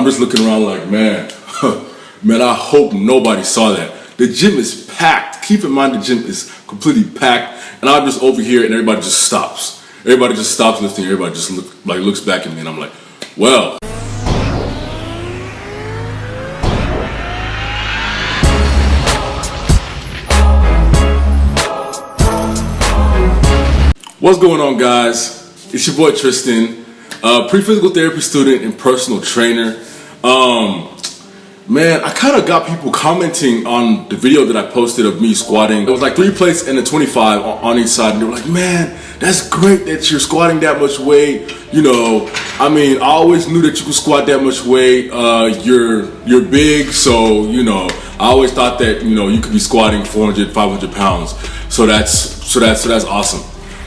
I'm just looking around like, man, man, I hope nobody saw that. The gym is packed. Keep in mind the gym is completely packed, and I'm just over here and everybody just stops. Everybody just stops lifting. Everybody just looks back at me, and I'm like, well. What's going on, guys? It's your boy Tristan, pre-physical therapy student and personal trainer. Man, I kind of got people commenting on the video that I posted of me squatting. It was like 3 plates and a 25 on each side, and they were like, man, that's great that you're squatting that much weight. You know, I mean, I always knew that you could squat that much weight. You're big, so, you know, I always thought that, you know, you could be squatting 400, 500 pounds. So that's awesome.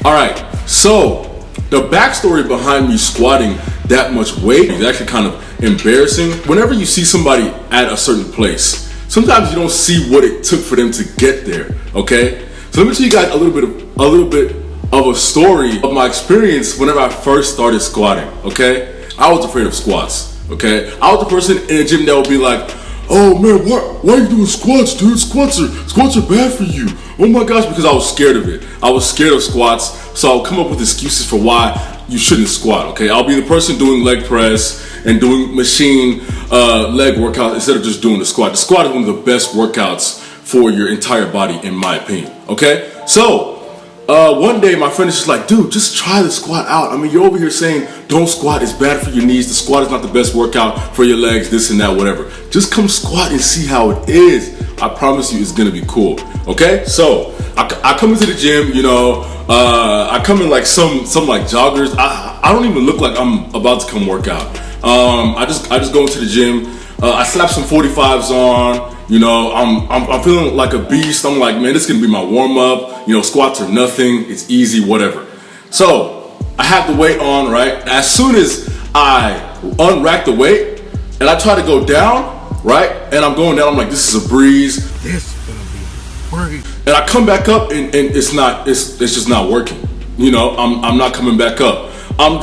All right, so the backstory behind me squatting that much weight is actually kind of embarrassing. Whenever you see somebody at a certain place, sometimes you don't see what it took for them to get there. Okay, so let me tell you guys a little bit of a story of my experience whenever I first started squatting. Okay, I was afraid of squats. Okay, I was the person in the gym that would be like, oh man, why are you doing squats, dude? Squats are bad for you. Oh my gosh, because I was scared of it. I was scared of squats, so I'll come up with excuses for why you shouldn't squat, okay? I'll be the person doing leg press and doing machine leg workouts instead of just doing the squat. The squat is one of the best workouts for your entire body, in my opinion, okay? So, one day my friend is just like, dude, just try the squat out. I mean, you're over here saying, don't squat, it's bad for your knees. The squat is not the best workout for your legs, this and that, whatever. Just come squat and see how it is. I promise you it's gonna be cool, okay? So, I come into the gym, you know, I come in like some like joggers. I don't even look like I'm about to come work out. I just go into the gym, I slap some 45s on. You know, I'm feeling like a beast. I'm like, man, this is gonna be my warm up. You know, squats are nothing. It's easy, whatever. So I have the weight on, right? As soon as I unrack the weight and I try to go down, right? And I'm going down. I'm like, this is a breeze. This is gonna be great. And I come back up and it's just not working. You know, I'm not coming back up. I'm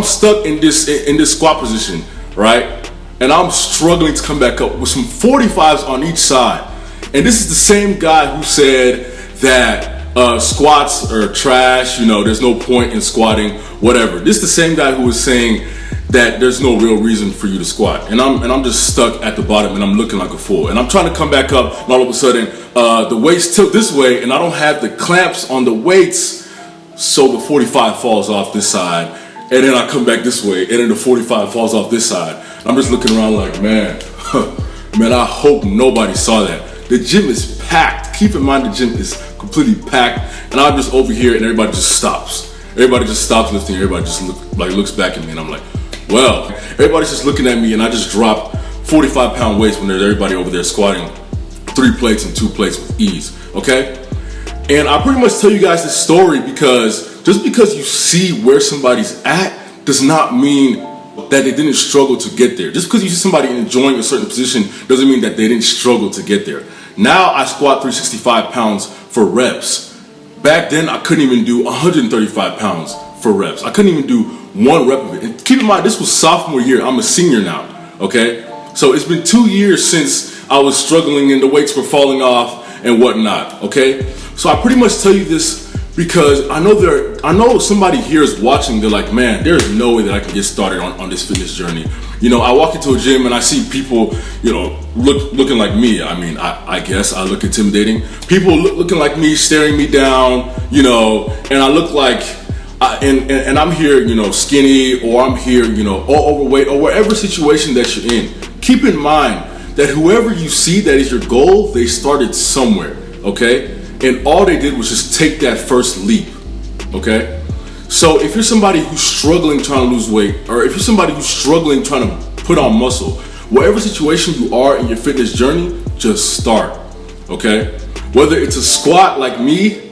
stuck in this squat position, right? And I'm struggling to come back up with some 45s on each side. And this is the same guy who said that squats are trash, you know, there's no point in squatting, whatever. This is the same guy who was saying that there's no real reason for you to squat. And I'm just stuck at the bottom and I'm looking like a fool. And I'm trying to come back up, and all of a sudden the weights tilt this way and I don't have the clamps on the weights, so the 45 falls off this side. And then I come back this way and then the 45 falls off this side. I'm just looking around like, man, man, I hope nobody saw that. The gym is packed. Keep in mind the gym is completely packed, and I'm just over here and everybody just stops. Everybody just stops lifting. Everybody just looks back at me, and I'm like, well, everybody's just looking at me, and I just dropped 45-pound weights when there's everybody over there squatting 3 plates and 2 plates with ease, okay? And I pretty much tell you guys this story because just because you see where somebody's at does not mean that they didn't struggle to get there. Just because you see somebody enjoying a certain position doesn't mean that they didn't struggle to get there. Now I squat 365 pounds for reps. Back then I couldn't even do 135 pounds for reps. I couldn't even do 1 rep of it. And keep in mind, this was sophomore year. I'm a senior now, okay? So it's been 2 years since I was struggling and the weights were falling off and whatnot, okay? So I pretty much tell you this because I know somebody here is watching. They're like, man, there's no way that I can get started on this fitness journey. You know, I walk into a gym and I see people, you know, looking like me. I mean, I guess I look intimidating. People looking like me, staring me down, you know, and I look like, and I'm here, you know, skinny, or I'm here, you know, all overweight, or whatever situation that you're in. Keep in mind that whoever you see that is your goal, they started somewhere, okay? And all they did was just take that first leap, okay? So if you're somebody who's struggling trying to lose weight, or if you're somebody who's struggling trying to put on muscle, whatever situation you are in your fitness journey, just start, okay? Whether it's a squat like me,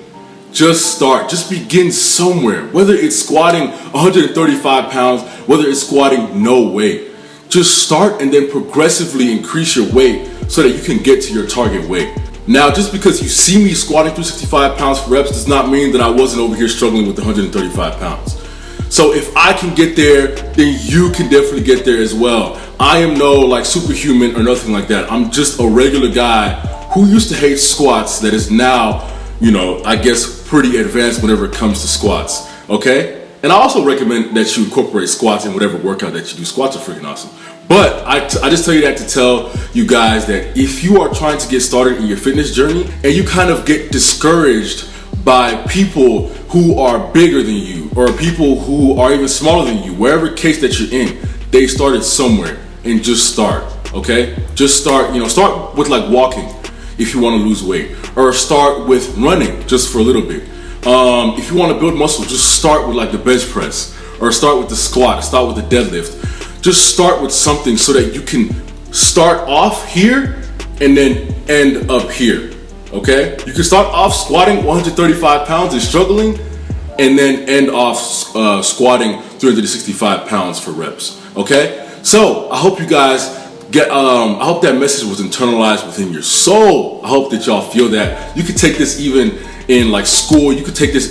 just start. Just begin somewhere. Whether it's squatting 135 pounds, whether it's squatting no weight, just start and then progressively increase your weight so that you can get to your target weight. Now, just because you see me squatting 365 pounds for reps does not mean that I wasn't over here struggling with 135 pounds. So if I can get there, then you can definitely get there as well. I am no like superhuman or nothing like that. I'm just a regular guy who used to hate squats that is now, I guess pretty advanced whenever it comes to squats, okay? And I also recommend that you incorporate squats in whatever workout that you do. Squats are freaking awesome. But I just tell you that to tell you guys that if you are trying to get started in your fitness journey and you kind of get discouraged by people who are bigger than you or people who are even smaller than you, wherever case that you're in, they started somewhere, and just start, okay? Just start, start with like walking if you want to lose weight, or start with running just for a little bit. If you want to build muscle, just start with like the bench press, or start with the squat, start with the deadlift. Just start with something so that you can start off here and then end up here, okay? You can start off squatting 135 pounds and struggling, and then end off squatting 365 pounds for reps, okay? So I hope you guys I hope that message was internalized within your soul. I hope that y'all feel that. You could take this even in like school. You could take this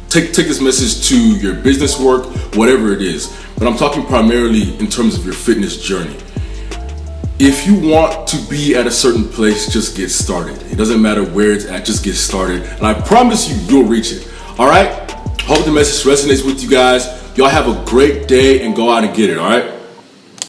take this message to your business work, whatever it is. But I'm talking primarily in terms of your fitness journey. If you want to be at a certain place, just get started. It doesn't matter where it's at, just get started. And I promise you, you'll reach it. All right? Hope the message resonates with you guys. Y'all have a great day and go out and get it, all right?